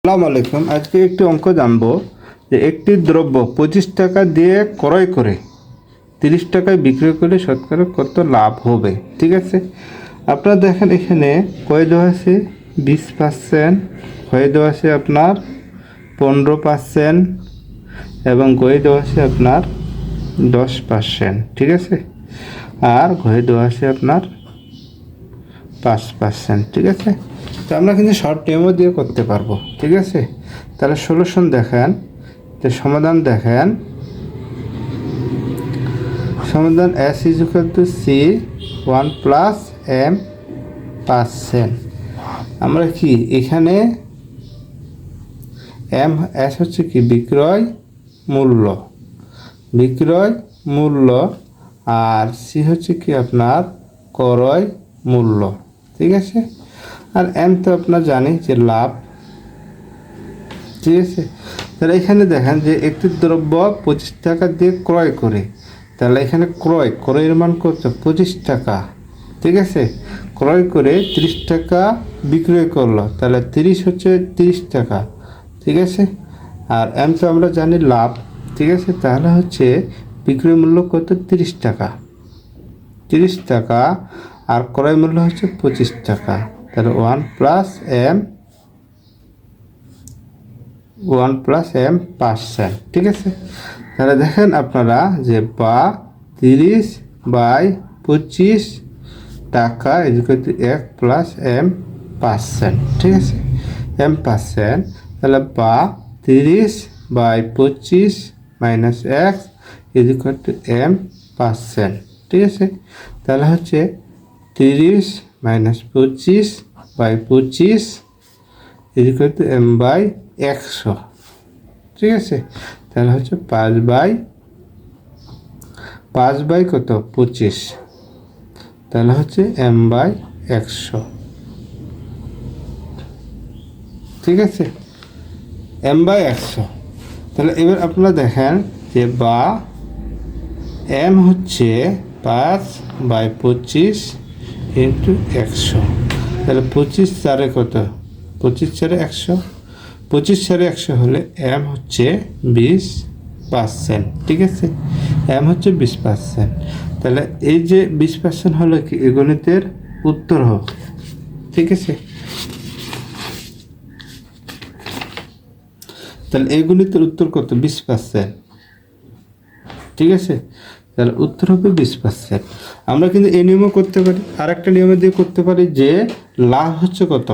আসসালামু আলাইকুম। আজকে একটি অঙ্ক জানবো যে একটি দ্রব্য 25 টাকা দিয়ে ক্রয় করে 30 টাকায় বিক্রয় করলে শতকরা কত লাভ হবে। ঠিক আছে, আপনারা দেখেন এখানে কয় দেওয়া আছে 20%, হয়ে দেওয়া আছে আপনার 15% এবং গয়ে দেওয়া আছে আপনার 10%। ঠিক আছে, আর ঘয়ে দেওয়া আছে আপনার 5%। ঠিক আছে, তো আমরা কিন্তু শর্ট টাইমও দিয়ে করতে পারবো। ঠিক আছে, তাহলে সলিউশন দেখেন, যে সমাধান দেখেন, সমাধান S = C 1 + m%। আমরা কি এখানে S হচ্ছে কি বিক্রয় মূল্য, আর C হচ্ছে কি আপনার ক্রয় মূল্য। ঠিক আছে, আর M তো আপনার জানি যে লাভ। ঠিক আছে, তাহলে এখানে দেখেন যে একটি দ্রব্য 25 টাকা দিয়ে ক্রয় করে, তাহলে এখানে ক্রয়ের মান কত 25 টাকা। ঠিক আছে, ক্রয় করে 30 টাকা বিক্রয় করলো, তাহলে 30 হচ্ছে 30 টাকা। ঠিক আছে, আর M তো আমরা জানি লাভ। ঠিক আছে, তাহলে হচ্ছে বিক্রয় মূল্য কত 30 টাকা, আর ক্রয় মূল্য হচ্ছে 25 টাকা। তাহলে 1 + m%। ঠিক আছে, তাহলে দেখেন আপনারা যে 30/25 টাকা = 1 + m%। ঠিক আছে, m%, তাহলে 30/25 - 1 = m%। ঠিক আছে, তাহলে হচ্ছে 30 - 25/25 = m/100। ঠিক আছে, তাহলে হচ্ছে 5/25, তাহলে হচ্ছে m/100। ঠিক আছে, m/100। তাহলে এবার আপনারা দেখেন যে m হচ্ছে 5/25 × 100, তাহলে 25 × 4 কত, 25 × 4 100, 25 × 100 হলে m হচ্ছে 20%। ঠিক আছে, m হচ্ছে 20%। তাহলে এই যে 20% হলো কি এই গণিতের উত্তর হোক। ঠিক আছে, তাহলে এই গণিতের উত্তর কত 20%। ঠিক আছে, তাহলে উত্তর হবে 20%। আমরা কিন্তু এই নিয়মও করতে পারি, আর একটা নিয়মে দিয়ে করতে পারি যে লাভ হচ্ছে কত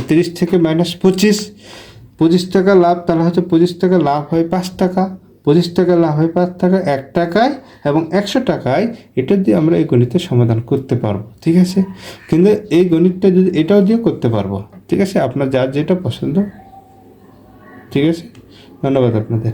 30 থেকে -25 টাকা লাভ, তাহলে হচ্ছে 25 টাকা লাভ হয় 5 টাকা, 25 টাকা লাভ হয় 5 টাকা, 1 টাকায় এবং 100 টাকায়। এটা দিয়ে আমরা এই গণিতের সমাধান করতে পারবো। ঠিক আছে, কিন্তু এই গণিতটা যদি এটাও দিয়ে করতে পারবো। ঠিক আছে, আপনার যার যেটা পছন্দ। ঠিক আছে, ধন্যবাদ আপনাদের।